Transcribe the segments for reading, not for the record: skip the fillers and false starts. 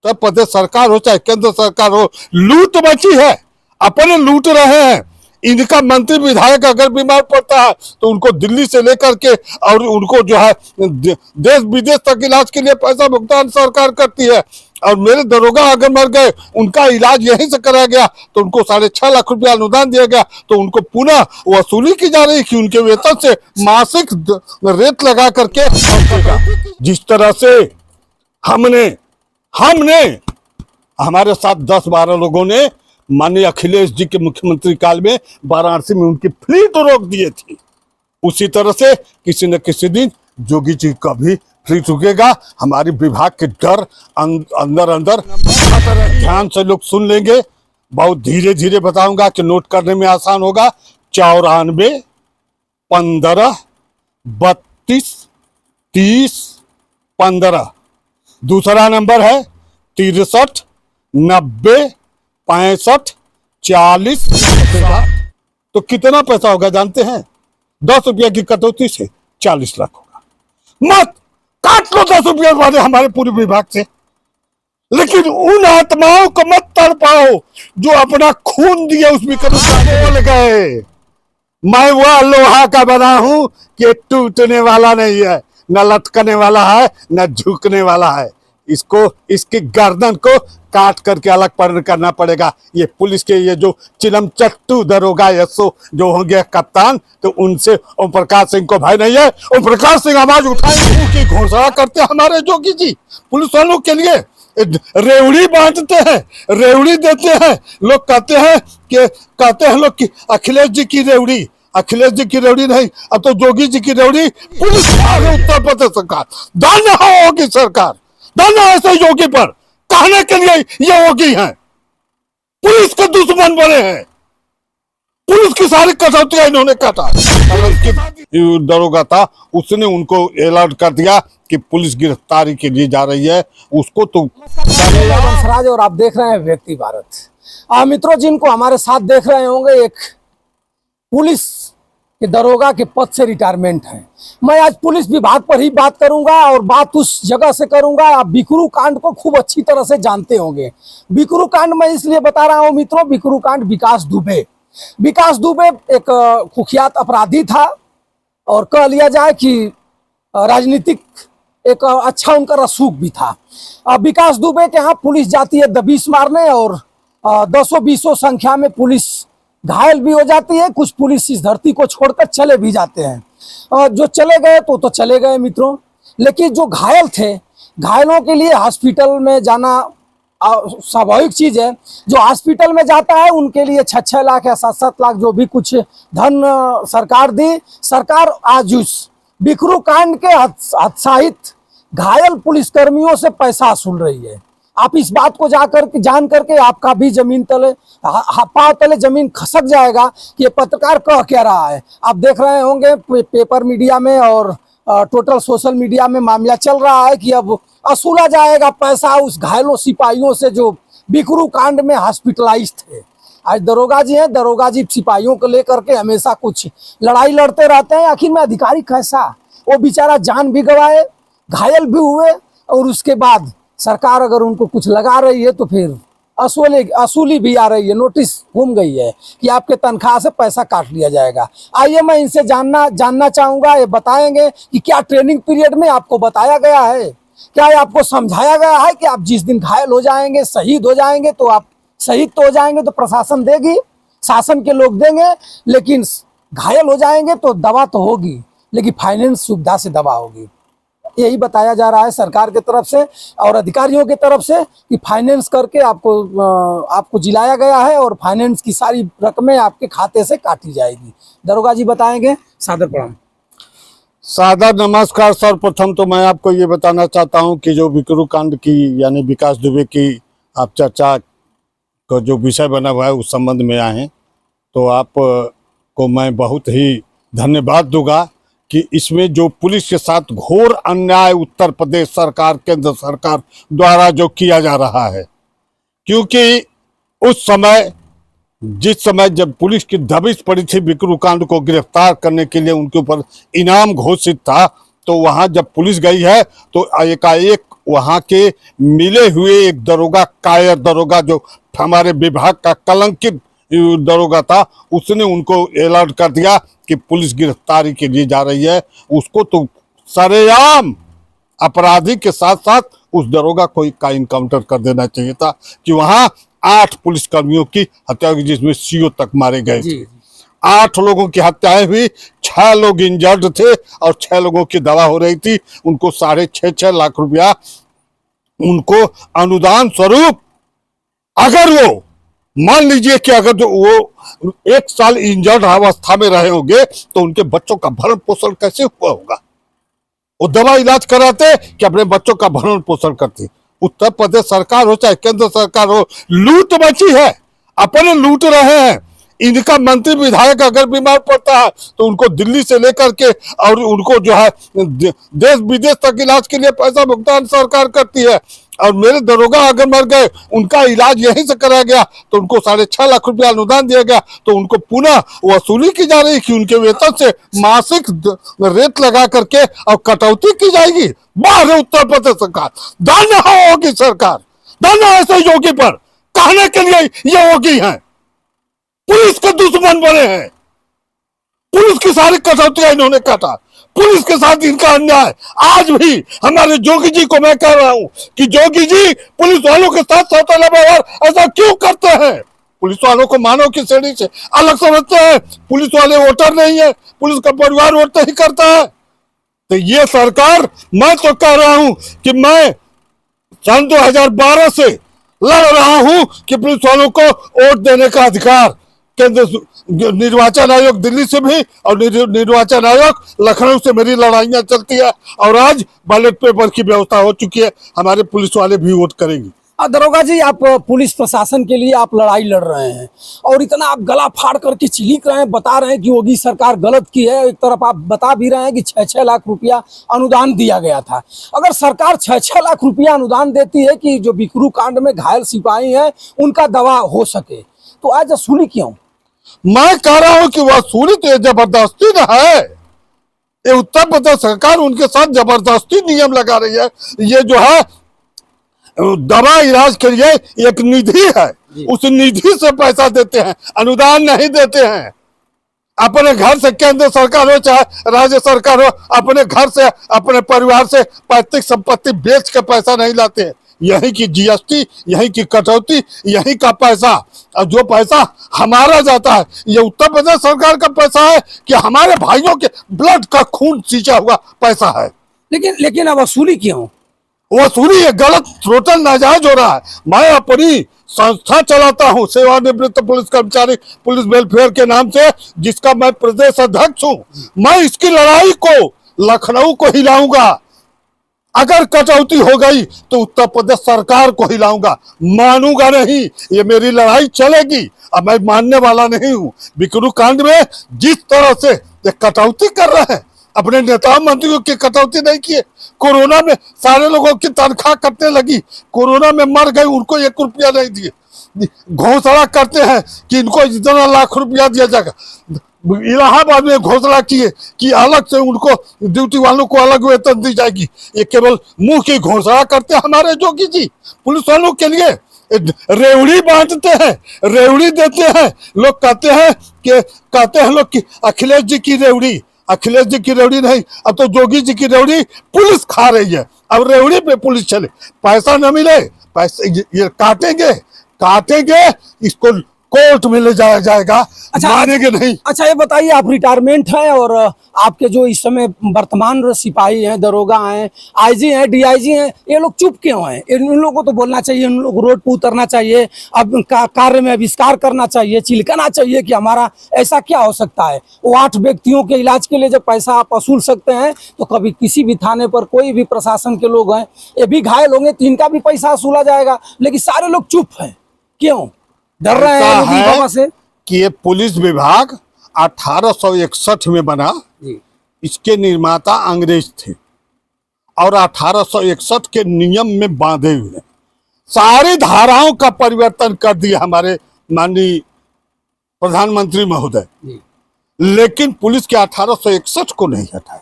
उत्तर प्रदेश सरकार हो चाहे केंद्र सरकार हो, लूट मची है, अपने लूट रहे हैं। इनका मंत्री विधायक अगर बीमार पड़ता है तो उनको दिल्ली से लेकर के और उनको जो है देश विदेश तक इलाज के लिए पैसा भुगतान सरकार करती है। और मेरे दरोगा अगर मर गए, उनका इलाज यहीं से कराया गया तो उनको 6.5 लाख रुपया अनुदान दिया गया, तो उनको पुनः वसूली की जा रही कि उनके वेतन से मासिक रेट लगा करके। जिस तरह से हमने हमारे साथ 10-12 लोगों ने माननीय अखिलेश जी के मुख्यमंत्री काल में वाराणसी में उनकी फ्लीट रोक दिए थे, उसी तरह से किसी न किसी दिन जोगी जी का भी फ्लीट रुकेगा। हमारी विभाग के डर अंदर ध्यान से लोग सुन लेंगे। बहुत धीरे धीरे बताऊंगा कि नोट करने में आसान होगा। 94 15 32 30 15। दूसरा नंबर है 63 90 65 40। तो कितना पैसा होगा जानते हैं? 10 रुपया की कटौती से 40 लाख होगा। मत काट लो 10 रुपया वाले हमारे पूरे विभाग से, लेकिन उन आत्माओं को मत तड़पाओ जो अपना खून दिए उस विक्रम बोल गए। मैं वह लोहा का बना हूं कि टूटने वाला नहीं है, न लटकने वाला है न झुकने वाला है। इसकी गर्दन को काट करके अलग करना पड़ेगा। ये पुलिस के ये जो चिलम चट्टू दरोगा एसओ जो होंगे कप्तान, तो उनसे ओम प्रकाश सिंह को भय नहीं है। ओम प्रकाश सिंह आवाज उठाएंगे की घोषणा करते हैं हमारे जोगी जी पुलिस वालों के लिए। रेवड़ी बांटते हैं, रेवड़ी देते हैं। लोग कहते हैं लोग कि अखिलेश जी की रेवड़ी, अखिलेश जी की रेवड़ी नहीं, अब तो जोगी जी की रेवड़ी पुलिस उत्तर प्रदेश सरकार। दाना होगी सरकार, दाना ऐसे योगी पर कहने के लिए ये योगी हैं, पुलिस के दुश्मन बने हैं। पुलिस की सारी कसौटियां इन्होंने काटा। दरोगा था, उसने उनको अलर्ट कर दिया कि पुलिस गिरफ्तारी के लिए जा रही है, उसको तो। वंशराज और आप देख रहे हैं व्यक्ति भारत। मित्रों, जिनको हमारे साथ देख रहे होंगे, एक पुलिस के दरोगा के पद से रिटायरमेंट है। मैं आज पुलिस विभाग पर ही बात करूंगा और बात उस जगह से करूंगा। आप बिकरू कांड को खूब अच्छी तरह से जानते होंगे। बिकरू कांड मैं इसलिए बता रहा हूं मित्रों, बिकरू कांड विकास दुबे एक कुख्यात अपराधी था और कह लिया जाए कि राजनीतिक एक अच्छा उनका रसूख भी था। विकास दुबे के यहाँ पुलिस जाती है दबिश मारने और 10-20 संख्या में पुलिस घायल भी हो जाती है। कुछ पुलिस इस धरती को छोड़कर चले भी जाते हैं। जो चले गए तो चले गए मित्रों, लेकिन जो घायल थे, घायलों के लिए हॉस्पिटल में जाना स्वाभाविक चीज है। जो हॉस्पिटल में जाता है उनके लिए 6-6 लाख या 7-7 लाख जो भी कुछ धन सरकार दी। सरकार आज उस बिकरू कांड के हत्साहित घायल पुलिसकर्मियों से पैसा वसूल रही है। आप इस बात को जान करके आपका भी जमीन तले पांव तले जमीन खसक जाएगा कि ये पत्रकार कह क्या रहा है। आप देख रहे होंगे पेपर मीडिया में और टोटल सोशल मीडिया में मामला चल रहा है कि अब वसूला जाएगा पैसा उस घायलों सिपाहियों से जो बिकरू कांड में हॉस्पिटलाइज थे। आज दरोगा जी हैं, दरोगा जी सिपाहियों को लेकर के हमेशा कुछ लड़ाई लड़ते रहते हैं। आखिर में अधिकारी कैसा, वो बेचारा जान भी गंवाए, घायल भी हुए और उसके बाद सरकार अगर उनको कुछ लगा रही है तो फिर असूली भी आ रही है। नोटिस घूम गई है कि आपके तनख्वाह से पैसा काट लिया जाएगा। आइए मैं इनसे जानना चाहूंगा, ये बताएंगे कि क्या ट्रेनिंग पीरियड में आपको बताया गया है, क्या आपको समझाया गया है कि आप जिस दिन घायल हो जाएंगे, शहीद हो जाएंगे तो आप शहीद तो हो जाएंगे तो प्रशासन देगी, शासन के लोग देंगे, लेकिन घायल हो जाएंगे तो दवा तो होगी, लेकिन फाइनेंस सुविधा से दवा होगी। यही बताया जा रहा है सरकार की तरफ से और अधिकारियों की तरफ से कि फाइनेंस करके आपको जिलाया गया है और फाइनेंस की सारी रकमें आपके खाते से काटी जाएगी। दरोगा जी बताएंगे। सादर प्रणाम। सादर नमस्कार। सर्वप्रथम तो मैं आपको ये बताना चाहता हूँ कि जो बिकरू कांड की यानी विकास दुबे की आप चर्चा का जो विषय बना हुआ है उस संबंध में आए हैं, तो आपको मैं बहुत ही धन्यवाद दूंगा कि इसमें जो पुलिस के साथ घोर अन्याय उत्तर प्रदेश सरकार, केंद्र सरकार द्वारा जो किया जा रहा है, क्योंकि उस समय जिस समय जब पुलिस की दबिश पड़ी थी बिकरू कांड को गिरफ्तार करने के लिए, उनके ऊपर इनाम घोषित था, तो वहां जब पुलिस गई है तो एकाएक वहां के मिले हुए एक दरोगा, कायर दरोगा, जो हमारे विभाग का कलंकित दरोगा था, उसने उनको अलर्ट कर दिया कि पुलिस गिरफ्तारी के लिए जा रही है। उसको तो सरेआम अपराधी के साथ साथ उस दरोगा को का इनकाउंटर कर देना चाहिए था कि वहां 8 पुलिसकर्मियों की हत्या हुई, जिसमें सीओ तक मारे गए थे। 8 लोगों की हत्याएं हुई, 6 लोग इंजर्ड थे और 6 लोगों की दवा हो रही थी। उनको 6.5 लाख रुपया उनको अनुदान स्वरूप, अगर वो मान लीजिए कि अगर जो वो 1 साल इंजर्ड अवस्था में रहे होंगे तो उनके बच्चों का भरण पोषण कैसे हुआ होगा? वो दवा इलाज कराते कि अपने बच्चों का भरण पोषण करते? उत्तर प्रदेश सरकार हो चाहे केंद्र सरकार हो, लूट मची है, अपने लूट रहे हैं। इनका मंत्री विधायक अगर बीमार पड़ता है तो उनको दिल्ली से लेकर के और उनको जो है देश विदेश तक इलाज के लिए पैसा भुगतान सरकार करती है। और मेरे दरोगा अगर मर गए, उनका इलाज यहीं से कराया गया तो उनको 6.5 लाख रुपया अनुदान दिया गया, तो उनको पुनः वसूली की जा रही कि उनके वेतन से मासिक रेट लगा करके और कटौती की जाएगी। बाहर है उत्तर प्रदेश सरकार, दाना होगी सरकार, दाना ऐसे योगी पर कहने के लिए ये योगी है, पुलिस के दुश्मन बने हैं। पुलिस की सारी कटौतियां इन्होंने काटा, पुलिस के साथ इनका अन्याय। आज भी हमारे जोगी जी को मैं कह रहा हूं कि जोगी जी पुलिस वालों के साथ सौतेला व्यवहार ऐसा क्यों करते हैं? पुलिस वालों को मानव की श्रेणी से अलग समझते हैं। पुलिस वाले वोटर नहीं है, पुलिस का परिवार वोट नहीं करता है। तो ये सरकार, मैं तो कह रहा हूं कि मैं सन 2012 से लड़ रहा हूं कि पुलिस वालों को वोट देने का अधिकार केंद्र निर्वाचन आयोग दिल्ली से भी और निर्वाचन आयोग लखनऊ से मेरी लड़ाइयां चलती है। और आज बैलेट पेपर की व्यवस्था हो चुकी है, हमारे पुलिस वाले भी वोट करेंगे। दरोगा जी, आप पुलिस प्रशासन के लिए आप लड़ाई लड़ रहे हैं और इतना आप गला फाड़ करके चिलीक रहे हैं, बता रहे हैं कि योगी सरकार गलत की है। एक तरफ आप बता भी रहे हैं कि 6-6 लाख रुपया अनुदान दिया गया था। अगर सरकार 6-6 लाख रुपया अनुदान देती है कि जो बिकरू कांड में घायल सिपाही हैं उनका दवा हो सके, तो आज वसूली क्यों? मैं कह रहा हूं कि वसूली तो जबरदस्ती न है। ये उत्तर प्रदेश सरकार उनके साथ जबरदस्ती नियम लगा रही है। ये जो है दवा इलाज के लिए एक निधि है, उस निधि से पैसा देते हैं, अनुदान नहीं देते हैं। अपने घर से केंद्र सरकार हो चाहे राज्य सरकार हो, अपने घर से अपने परिवार से पैतृक संपत्ति बेच के पैसा नहीं लाते हैं। यहीं की जीएसटी, यहीं की कटौती, यहीं का पैसा, और जो पैसा हमारा जाता है ये उत्तर प्रदेश सरकार का पैसा है कि हमारे भाइयों के ब्लड का खून सींचा हुआ पैसा है। लेकिन अब वसूली क्यों? वसूली ये गलत, टोटल नाजायज हो रहा है। मैं अपनी संस्था चलाता हूं, सेवानिवृत्त पुलिस कर्मचारी पुलिस वेलफेयर के नाम से, जिसका मैं प्रदेश अध्यक्ष हूं। मैं इसकी लड़ाई को लखनऊ को हिलाऊंगा। अगर कटौती हो गई तो उत्तर प्रदेश सरकार को हिलाऊंगा, मानूंगा नहीं। ये मेरी लड़ाई चलेगी, अब मैं मानने वाला नहीं हूं। बिकरू कांड में जिस तरह से ये कटौती कर रहे हैं, अपने नेता मंत्रियों की कटौती नहीं किए। कोरोना में सारे लोगों की तनख्वाह कटने लगी, कोरोना में मर गए, उनको 1 रुपया नहीं दिए। घोषणा करते हैं कि इनको इतना लाख रुपया दिया जाएगा। इलाहाबाद में घोषणा किए कि अलग से उनको ड्यूटी वालों को अलग वेतन दी जाएगी। ये केवल मुंह की घोषणा करते हैं हमारे जोगी जी। पुलिस वालों के लिए रेवड़ी बांटते हैं, रेवड़ी देते हैं। लोग कहते हैं लोग कि अखिलेश जी की रेवड़ी, अखिलेश जी की रेवड़ी नहीं, अब तो जोगी जी की रेवड़ी पुलिस खा रही है। अब रेवड़ी पे पुलिस चले, पैसा न मिले, पैसे ये काटेंगे, इसको कोर्ट में ले जाया जाएगा। अच्छा, मानेंगे नहीं। अच्छा, ये बताइए, आप रिटायरमेंट हैं और आपके जो इस समय वर्तमान सिपाही हैं, दरोगा हैं, आईजी हैं, डीआईजी हैं, ये लोग चुप क्यों हैं? इन लोगों को तो बोलना चाहिए, इन लोगों को रोड पर उतरना चाहिए, अब कार्य में आविष्कार करना चाहिए, चिल्कना चाहिए कि हमारा ऐसा क्या हो सकता है। वो 8 व्यक्तियों के इलाज के लिए जब पैसा आप वसूल सकते हैं तो कभी किसी भी थाने पर कोई भी प्रशासन के लोग हैं, ये भी घायल होंगे तो इनका भी पैसा वसूला जाएगा। लेकिन सारे लोग चुप हैं, क्यों डर रहे हैं से? कि ये पुलिस विभाग 1861 में बना, इसके निर्माता अंग्रेज थे और 1861 के नियम में बांधे हुए सारी धाराओं का परिवर्तन कर दिया हमारे माननीय प्रधानमंत्री महोदय। लेकिन पुलिस के 1861 को नहीं हटाए।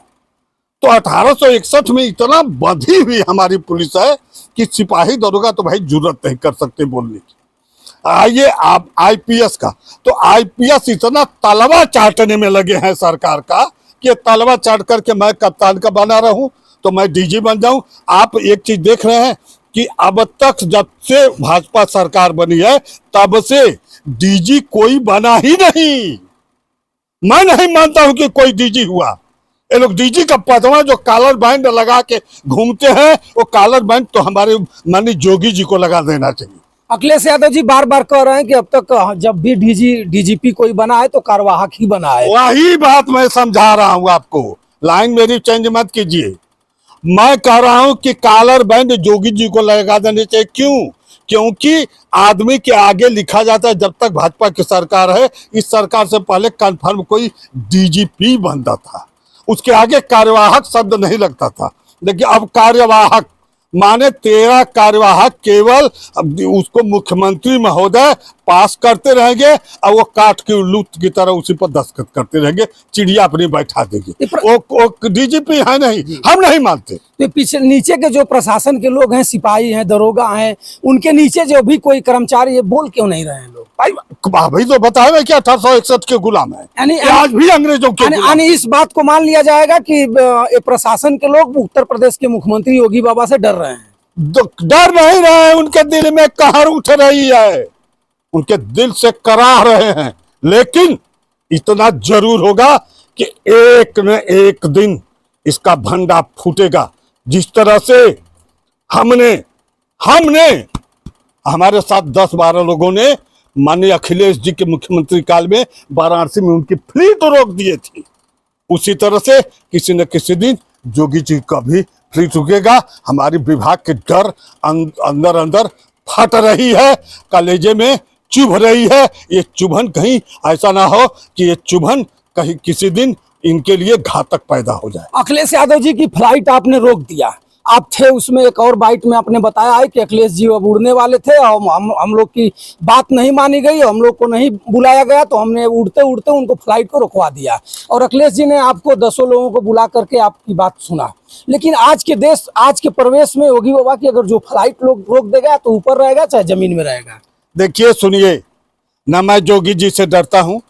तो 1861 में इतना बंधी हुई हमारी पुलिस है कि सिपाही दरोगा तो भाई जरूरत नहीं कर सकते बोलने की। आइए आप आईपीएस का, तो आईपीएस इतना तलवा चाटने में लगे हैं सरकार का कि तलवा चाट करके मैं कप्तान का बना रहूं तो मैं डीजी बन जाऊं। आप एक चीज देख रहे हैं कि अब तक जब से भाजपा सरकार बनी है तब से डीजी कोई बना ही नहीं। मैं नहीं मानता हूं कि कोई डीजी हुआ। ये लोग डीजी का पदवा जो कॉलर बैंड लगा के घूमते हैं, वो कॉलर बैंड तो हमारे माननीय जोगी जी को लगा देना चाहिए। अखिलेश यादव जी बार बार कह रहे हैं कि अब तक जब भी डीजीपी कोई बना है तो कार्यवाहक ही बना है। वही बात मैं समझा रहा हूं आपको, लाइन मेरी चेंज मत कीजिए। मैं कह रहा हूं कि कॉलर बैंड जोगी जी को लगा देने चाहिए। क्यों? क्योंकि आदमी के आगे लिखा जाता है जब तक भाजपा की सरकार है। इस सरकार से पहले कन्फर्म कोई डीजीपी बनता था, उसके आगे कार्यवाहक शब्द नहीं लगता था। देखिए अब कार्यवाहक माने 13 कार्यवाहक केवल उसको मुख्यमंत्री महोदय पास करते रहेंगे और वो काट के उल्लू की तरह उसी पर दस्तखत करते रहेंगे, चिड़िया अपनी बैठा देगी। वो डीजीपी है नहीं, हम नहीं मानते। तो पीछे नीचे के जो प्रशासन के लोग हैं, सिपाही हैं, दरोगा हैं, उनके नीचे जो भी कोई कर्मचारी है, बोल क्यों नहीं रहे हैं लोग? भाई तो बताए कि 1861 के गुलाम है, यानी आज भी अंग्रेजों के गुलाम। यानी इस बात को मान लिया जाएगा कि ये प्रशासन के लोग उत्तर प्रदेश के मुख्यमंत्री योगी बाबा से डर रहे हैं। डर नहीं रहे हैं, उनके दिल में कहर उठ रही है, उनके दिल से कराह रहे हैं। लेकिन इतना जरूर होगा कि एक न एक दिन इसका भंडा फूटेगा। जिस तरह से हमने हमारे साथ 10-12 लोगों ने माननीय अखिलेश जी के मुख्यमंत्री काल में वाराणसी में उनकी फ्लीट रोक दिए थे, उसी तरह से किसी न किसी दिन जोगी जी का भी फ्लीट रुकेगा। हमारी विभाग के डर अंदर अंदर फट रही है, कलेजे में चुभ रही है। ये चुभन कहीं ऐसा ना हो कि ये चुभन कहीं किसी दिन इनके लिए घातक पैदा हो जाए। अखिलेश यादव जी की फ्लाइट आपने रोक दिया, आप थे उसमें। एक और बाइट में आपने बताया है कि अखिलेश जी अब उड़ने वाले थे और हम लोग की बात नहीं मानी गई, हम लोग को नहीं बुलाया गया, तो हमने उड़ते उड़ते उनको फ्लाइट को रुकवा दिया। और अखिलेश जी ने आपको 10 लोगों को बुला करके आपकी बात सुना। लेकिन आज के देश, आज के प्रवेश में योगी बाबा की अगर जो फ्लाइट लोग रोक देगा तो ऊपर रहेगा चाहे जमीन में रहेगा। देखिए सुनिए, न मैं जोगी जी से डरता हूँ,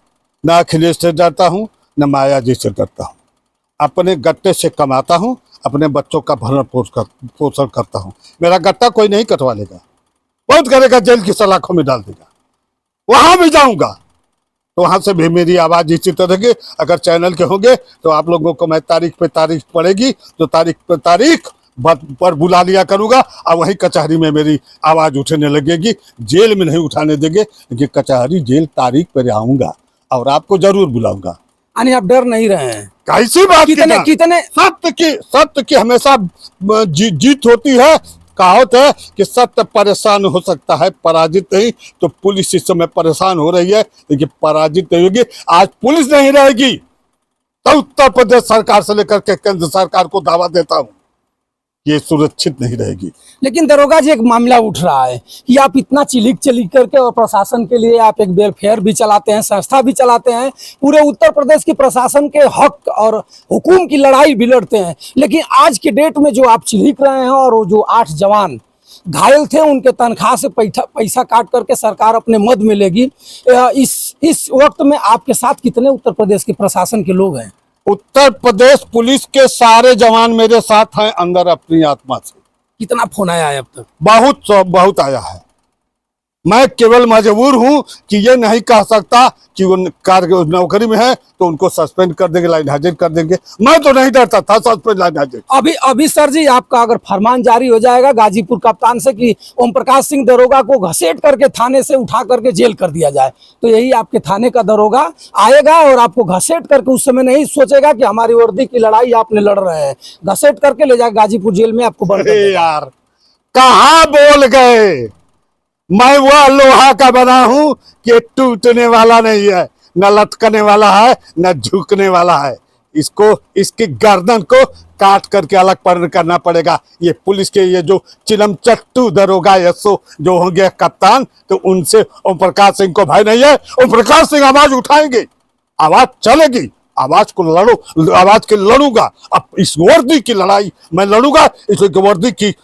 न अखिलेश से डरता हूँ, न माया जी से डरता हूँ। अपने गट्टे से कमाता हूँ, अपने बच्चों का भरण पोषण करता हूँ। मेरा गट्टा कोई नहीं कटवा लेगा, बहुत करेगा, जेल की सलाखों में डाल देगा। वहां भी जाऊंगा तो वहां से भी मेरी आवाज इसी तरह की, अगर चैनल के होंगे तो आप लोगों को मैं तारीख पे तारीख पड़ेगी तो तारीख पे तारीख पर बुला लिया करूंगा और वही कचहरी में मेरी आवाज उठने लगेगी। जेल में नहीं उठाने देंगे, लेकिन कचहरी जेल तारीख पर आऊंगा और आपको जरूर बुलाऊंगा। यानी आप डर नहीं रहे हैं? कैसी बात, कितने सत्य की हमेशा जीत होती है। कहावत है कि सत्य परेशान हो सकता है, पराजित नहीं। तो पुलिस इस समय परेशान हो रही है, लेकिन पराजित नहीं होगी। आज पुलिस नहीं रहेगी तो उत्तर प्रदेश सरकार से लेकर के केंद्र सरकार को दावा देता हूं, ये सुरक्षित नहीं रहेगी। लेकिन दरोगा जी, एक मामला उठ रहा है कि आप इतना चिलिक करके और प्रशासन के लिए आप एक वेलफेयर भी चलाते हैं, संस्था भी चलाते हैं, पूरे उत्तर प्रदेश की प्रशासन के हक और हुकूम की लड़ाई भी लड़ते हैं। लेकिन आज के डेट में जो आप चिलिक रहे हैं और वो जो 8 जवान घायल थे, उनके तनख्वाह से पैसा काट करके सरकार अपने मद में लेगी। इस वक्त में आपके साथ कितने उत्तर प्रदेश के प्रशासन के लोग हैं? उत्तर प्रदेश पुलिस के सारे जवान मेरे साथ हैं अंदर अपनी आत्मा से। कितना फोन आया है अब तक? बहुत आया है। मैं केवल मजबूर हूं कि ये नहीं कह सकता कि वो नौकरी में है तो उनको सस्पेंड कर देंगे, लाइन हाजिर कर देंगे। मैं तो नहीं डरता था सस्पेंड, लाइन हाजिर। अभी सर जी, आपका अगर फरमान जारी हो जाएगा गाजीपुर कप्तान से कि ओम प्रकाश सिंह दरोगा को घसीट करके थाने से उठा करके जेल कर दिया जाए, तो यही आपके थाने का दरोगा आएगा और आपको घसीट करके, उस समय नहीं सोचेगा कि हमारी वर्दी की लड़ाई आपने लड़ रहे हैं, घसीट करके ले जाएगा गाजीपुर जेल में, आपको बंद कर देगा। यार कहाँ बोल गए, मैं वह लोहा का बना हूं कि टूटने वाला नहीं है, न लटकने वाला है, न झुकने वाला है। इसकी गर्दन को काट करके अलग करना पड़ेगा। ये पुलिस के ये जो चिलमचट्टू दरोगा एसओ जो होंगे कप्तान, तो उनसे ओम प्रकाश सिंह को भय नहीं है। ओम प्रकाश सिंह आवाज उठाएंगे, आवाज चलेगी, आवाज को लड़ो, आवाज के लड़ूंगा। अब इस वर्दी की लड़ाई मैं लड़ूंगा, इसलिए वर्दी की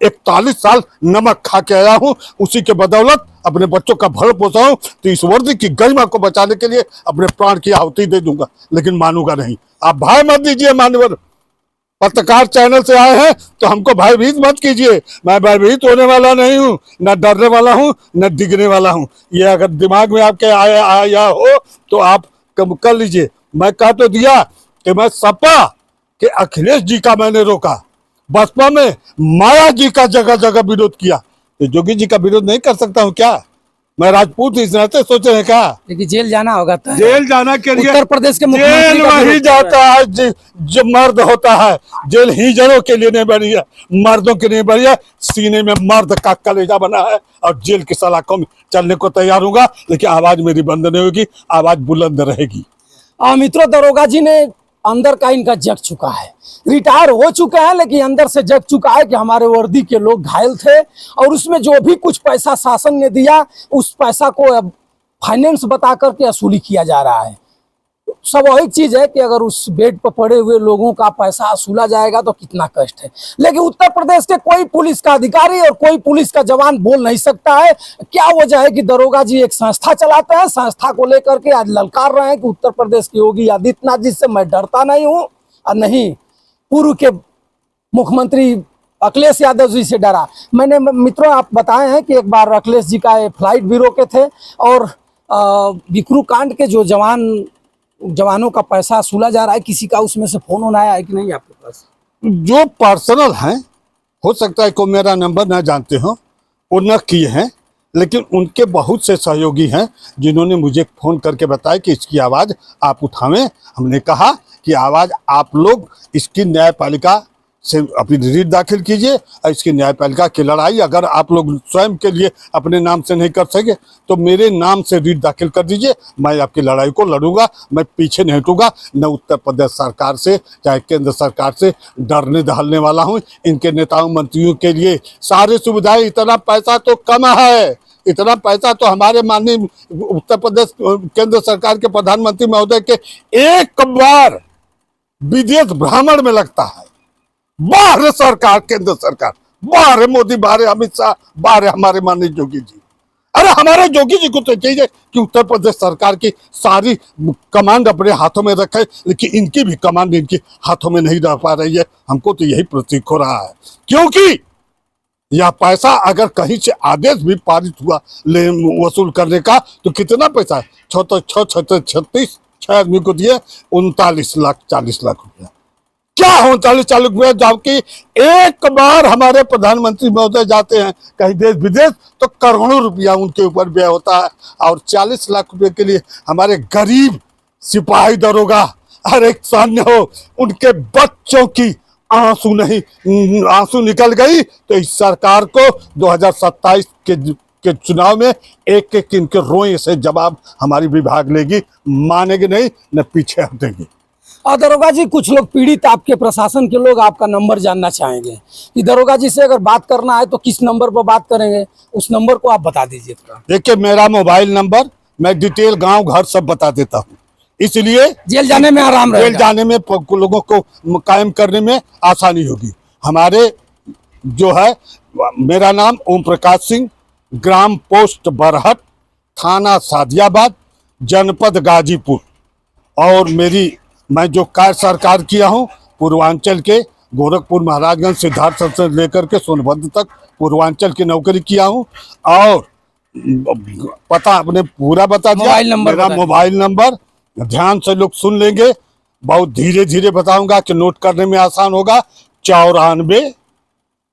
41 साल नमक खा के आया हूं, उसी के बदौलत अपने बच्चों का भरण पोषण हूं, तो इस वर्दी की गरिमा को बचाने के लिए अपने प्राण की आहुति दे दूंगा, लेकिन मानूंगा नहीं। आप भय मत दीजिए, मान्यवर पत्रकार चैनल से आए हैं तो हमको भयभीत मत कीजिए। मैं भयभीत होने वाला नहीं हूं, न डरने वाला हूं, न डिगने वाला हूं। ये अगर दिमाग में आपके आया हो तो आप कम कर लीजिए। मैं कह तो दिया कि मैं सपा के अखिलेश जी का मैंने रोका, बसपा में माया जी का जगह जगह विरोध किया, तो जोगी जी का विरोध नहीं कर सकता हूँ क्या? मैं राजपूत इस नाते सोच रहे हैं क्या? लेकिन जेल जाना होगा तो जेल जाना के लिए उत्तर प्रदेश के जेल मुख्यमंत्री का वही विरोध जाता है जो मर्द होता है। जेल हिजड़ों के लिए नहीं बनी है, मर्दों के लिए बनी है। सीने में मर्द का कलेजा बना है और जेल की सलाखों में चलने को तैयार होगा, लेकिन आवाज मेरी बंद नहीं होगी, आवाज बुलंद रहेगी। मित्रों, दरोगा जी ने अंदर का इनका जग चुका है, रिटायर हो चुका है, लेकिन अंदर से जग चुका है कि हमारे वर्दी के लोग घायल थे और उसमें जो भी कुछ पैसा शासन ने दिया उस पैसा को अब फाइनेंस बता करके वसूली किया जा रहा है। स्वाभाविक चीज है कि अगर उस बेड पर पड़े हुए लोगों का पैसा वसूला जाएगा तो कितना कष्ट है। लेकिन उत्तर प्रदेश के कोई पुलिस का अधिकारी और कोई पुलिस का जवान बोल नहीं सकता है। क्या वजह है कि दरोगा जी एक संस्था चलाते हैं, संस्था को लेकर के आज ललकार रहे हैं कि उत्तर प्रदेश के योगी आदित्यनाथ जी से मैं डरता नहीं हूं और नहीं पूर्व के मुख्यमंत्री अखिलेश यादव जी से डरा। मैंने मित्रों आप बताए हैं कि एक बार अखिलेश जी का फ्लाइट ब्यूरो के थे और विक्रू कांड के जो जवानों का पैसा वसूला जा रहा है, किसी का उसमें से फोन होना आया है कि नहीं आपके पास? जो पर्सनल हैं, हो सकता है को मेरा नंबर ना जानते हो, वो न किए हैं, लेकिन उनके बहुत से सहयोगी हैं जिन्होंने मुझे फोन करके बताया कि इसकी आवाज़ आप उठावें। हमने कहा कि आवाज़ आप लोग इसकी न्यायपालिका से अपनी रीट दाखिल कीजिए और इसकी न्यायपालिका की लड़ाई अगर आप लोग स्वयं के लिए अपने नाम से नहीं कर सके तो मेरे नाम से रीट दाखिल कर दीजिए। मैं आपकी लड़ाई को लड़ूंगा, मैं पीछे नहीं हटूंगा। न उत्तर प्रदेश सरकार से चाहे केंद्र सरकार से डरने दहलने वाला हूं। इनके नेताओं मंत्रियों के लिए सारी सुविधाएं, इतना पैसा तो कम है, इतना पैसा तो हमारे माननीय उत्तर प्रदेश केंद्र सरकार के प्रधानमंत्री महोदय के एक बार विदेश भ्रमण में लगता है। बाहर सरकार, केंद्र सरकार, बाहर मोदी, बाहर अमित शाह, बाहर हमारे माननीय जोगी जी। अरे हमारे जोगी जी को तो चाहिए कि उत्तर प्रदेश सरकार की सारी कमांड अपने हाथों में रखे, लेकिन इनकी भी कमांड इनके हाथों में नहीं रह पा रही है। हमको तो यही प्रतीक हो रहा है, क्योंकि यह पैसा अगर कहीं से आदेश भी पारित हुआ वसूल करने का तो कितना पैसा है? 6 आदमी को दिए 39 लाख रुपया। क्या 39 रुपया, जबकि एक बार हमारे प्रधानमंत्री महोदय जाते हैं कहीं देश विदेश तो करोड़ों रुपया उनके ऊपर व्यय होता है, और 40 लाख रुपए के लिए हमारे गरीब सिपाही दरोगा, हर एक सैन्य हो, उनके बच्चों की आंसू निकल गई। तो इस सरकार को 2027 के चुनाव में एक एक इनके रोए से जवाब हमारी विभाग लेगी, मानेगी नहीं, न पीछे हटेगी। और दरोगा जी, कुछ लोग पीड़ित आपके प्रशासन के लोग आपका नंबर जानना चाहेंगे कि दरोगा जी से अगर बात करना है तो किस नंबर पर बात करेंगे, उस नंबर को आप बता दीजिए थोड़ा। देखिए, मेरा मोबाइल नंबर, मैं डिटेल गांव घर सब बता देता हूँ, इसलिए जेल जाने में आराम रहेगा, जेल जाने में लोगों को कायम करने में आसानी होगी। हमारे जो है, मेरा नाम ओम प्रकाश सिंह, ग्राम पोस्ट बरहट, थाना सादियाबाद, जनपद गाजीपुर। और मैं जो कार्य सरकार किया हूँ पूर्वांचल के गोरखपुर, महाराजगंज, सिद्धार्थ से लेकर के सोनभद्र तक पूर्वांचल की नौकरी किया हूँ। और पता अपने पूरा बता दिया। मेरा मोबाइल नंबर ध्यान से लोग सुन लेंगे, बहुत धीरे धीरे बताऊंगा कि नोट करने में आसान होगा। 94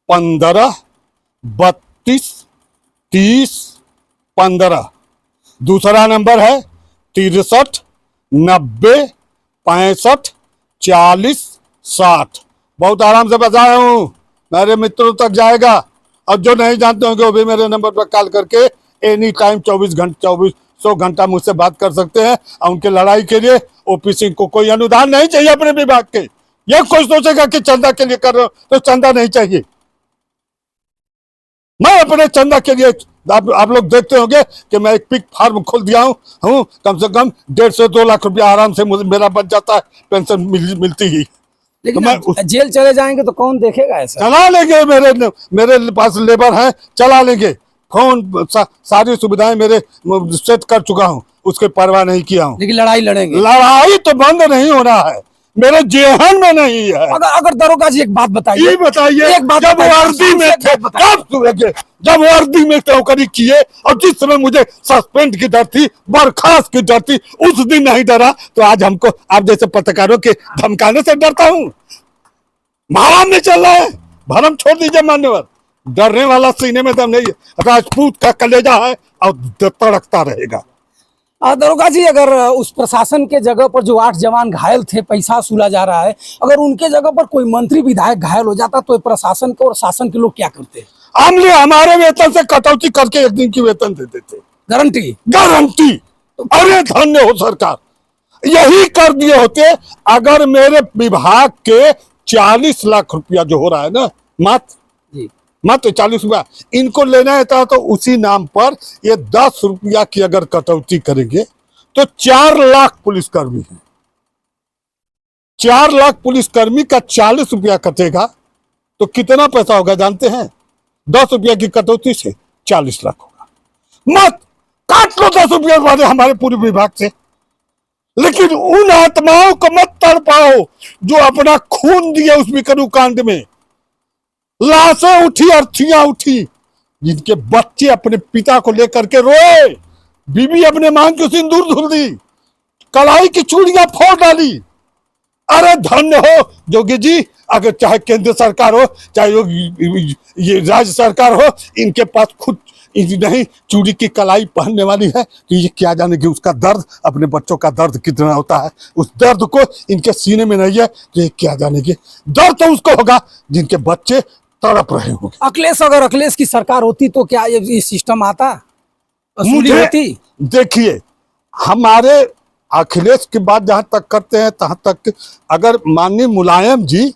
15 32 30 15। दूसरा नंबर है 63 90 65 40 60। बहुत आराम से बताया हूँ, मेरे मित्रों तक जाएगा। और जो नहीं जानते होंगे वो भी मेरे नंबर पर कॉल करके एनी टाइम 2400 घंटा मुझसे बात कर सकते हैं। और उनके लड़ाई के लिए ओपी सिंह को कोई अनुदान नहीं चाहिए अपने विभाग के। ये कोई सोचेगा कि चंदा के लिए कर रहे हो तो चंदा नहीं चाहिए। मैं अपने चंदा के लिए आप लोग देखते होंगे कि मैं एक पिग फार्म खोल दिया हूँ, कम से कम 1.5 से 2 लाख रुपया आराम से मेरा बच जाता है, पेंशन मिलती ही। लेकिन तो मैं आप जेल चले जाएंगे तो कौन देखेगा ऐसा? चला लेंगे, मेरे पास लेबर है, चला लेंगे। फोन सारी सुविधाएं मेरे सेट कर चुका हूँ, उसकी परवाह नहीं किया हूँ। लेकिन लड़ाई लड़ेंगे? लड़ाई तो बंद नहीं होना है, मेरे जेहन में नहीं है। अगर दरोगा जी एक बात बताइए, ये बताइए, एक बात जब वर्दी में थे, जब वर्दी में नौकरी किए और जिस समय मुझे सस्पेंड की डर थी, बर्खास्त की डर थी, उस दिन नहीं डरा, तो आज हमको आप जैसे पत्रकारों के धमकाने से डरता हूँ? भरम में चल रहा है, भरम छोड़ दीजिए मान्यवर, डरने वाला सीने में दम नहीं है। राजपूत का कलेजा है और तड़कता रहेगा। दरोगा जी, अगर उस प्रशासन के जगह पर जो 8 जवान घायल थे, पैसा वसूला जा रहा है, अगर उनके जगह पर कोई मंत्री विधायक घायल हो जाता तो प्रशासन को और शासन के लोग क्या करते? हमने हमारे वेतन से कटौती करके 1 दिन की वेतन दे देते, गारंटी। गारंटी। अरे धन्य हो सरकार, यही कर दिए होते। अगर मेरे विभाग के 40 लाख रुपया जो हो रहा है ना, मात्र 40 रुपया इनको लेना था, तो उसी नाम पर ये 10 रुपया की अगर कटौती करेंगे तो 4 लाख पुलिसकर्मी है। 4 लाख पुलिसकर्मी का 40 रुपया कटेगा तो कितना पैसा होगा जानते हैं? 10 रुपया की कटौती से 40 लाख होगा। मत काट लो 10 रुपया वाले हमारे पूरे विभाग से, लेकिन उन आत्माओं को मत तड़पाओ जो अपना खून दिए उस बिकरू कांड में। लाशें उठी, अर्थियां उठी, जिनके बच्चे अपने पिता को लेकर के रोए, बीबी अपने मांग को सिंदूर धुल दी, कलाई की चूड़ियां फोड़ डाली। अरे धन्य हो जोगी जी, अगर चाहे केंद्र सरकार हो चाहे ये राज्य सरकार हो, इनके पास खुद नहीं चूड़ी की कलाई पहनने वाली है, तो ये क्या जानेगी उसका दर्द, अपने बच्चों का दर्द कितना होता है। उस दर्द को इनके सीने में नहीं है, तो ये क्या जानेगी। दर्द तो उसको होगा जिनके बच्चे तड़प रहे होंगे। अखिलेश, अगर अखिलेश की सरकार होती तो क्या ये सिस्टम आता, वसूली होती? देखिए, हमारे अखिलेश की बात जहां तक करते हैं तहां तक, अगर माननीय मुलायम जी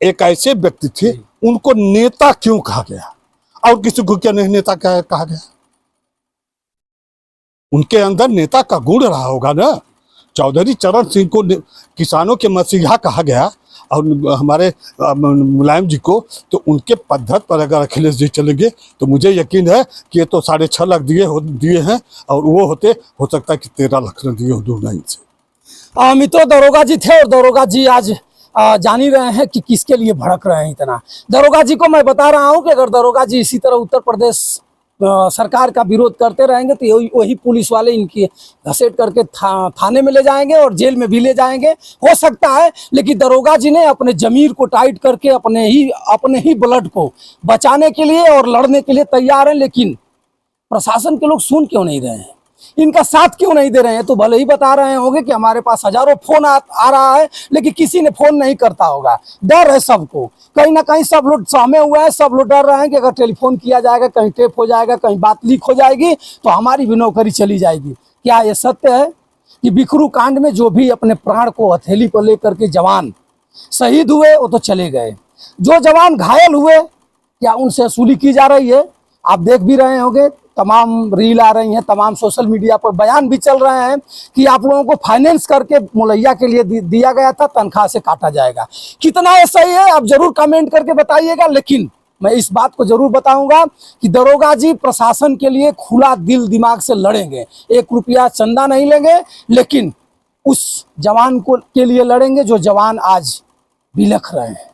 एक ऐसे व्यक्ति थे, उनको नेता क्यों कहा गया और किसी को क्या नहीं नेता कहा गया? उनके अंदर नेता का गुण रहा होगा ना। चौधरी चरण सिंह को किसानों के मसीहा कहा गया और हमारे मुलायम जी को, तो उनके पद्धत पर अगर अखिलेश जी चलेंगे तो मुझे यकीन है कि ये तो 6.5 लाख दिए हैं, और वो हो सकता है कि 13 लाख न दिए हो 2 लाइन से। मित्रों, दरोगा जी थे और दरोगा जी आज जान ही रहे हैं कि किसके लिए भड़क रहे हैं इतना। दरोगा जी को मैं बता रहा हूं कि अगर दरोगा जी इसी तरह उत्तर प्रदेश सरकार का विरोध करते रहेंगे तो वही पुलिस वाले इनकी घसीट करके थाने में ले जाएंगे और जेल में भी ले जाएंगे, हो सकता है। लेकिन दरोगा जी ने अपने जमीर को टाइट करके अपने ही ब्लड को बचाने के लिए और लड़ने के लिए तैयार हैं। लेकिन प्रशासन के लोग सुन क्यों नहीं रहे हैं, इनका साथ क्यों नहीं दे रहे हैं? तो भले ही बता रहे होंगे कि हमारे पास हजारों फोन आ रहा है, लेकिन किसी ने फोन नहीं करता होगा। डर है सबको, कहीं ना कहीं सब लोग सहमे हुए हैं, सब लोग डर रहे हैं कि अगर टेलीफोन किया जाएगा, कहीं टेप हो जाएगा, कहीं बात लीक हो जाएगी तो हमारी भी नौकरी चली जाएगी। क्या ये सत्य है कि बिकरू कांड में जो भी अपने प्राण को हथेली पर लेकर के जवान शहीद हुए वो तो चले गए, जो जवान घायल हुए क्या उनसे वसूली की जा रही है? आप देख भी रहे होंगे, तमाम रील आ रही हैं, तमाम सोशल मीडिया पर बयान भी चल रहे हैं कि आप लोगों को फाइनेंस करके मुलैया के लिए दिया गया था, तनख्वाह से काटा जाएगा। कितना ये सही है आप जरूर कमेंट करके बताइएगा। लेकिन मैं इस बात को जरूर बताऊंगा कि दरोगा जी प्रशासन के लिए खुला दिल दिमाग से लड़ेंगे, 1 रुपया चंदा नहीं लेंगे, लेकिन उस जवान के लिए लड़ेंगे जो जवान आज बिलख रहे हैं।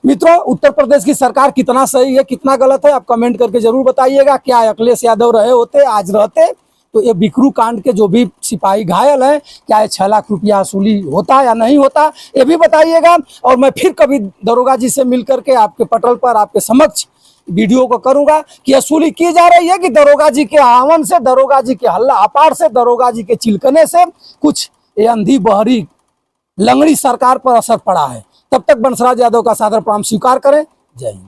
मित्रों, उत्तर प्रदेश की सरकार कितना सही है कितना गलत है आप कमेंट करके जरूर बताइएगा। क्या अखिलेश यादव रहे होते, आज रहते, तो ये बिकरू कांड के जो भी सिपाही घायल हैं, क्या ये 6 लाख रुपया वसूली होता या नहीं होता, ये भी बताइएगा। और मैं फिर कभी दरोगा जी से मिल करके आपके पटल पर आपके समक्ष वीडियो को करूंगा कि वसूली की जा रही है कि दरोगा जी के आवन से, दरोगा जी के हल्ला अपार से, दरोगा जी के चिलकने से कुछ ये अंधी बहरी लंगड़ी सरकार पर असर पड़ा है। तब तक बंसराज यादव का सादर प्रणाम स्वीकार करें। जय हिंद।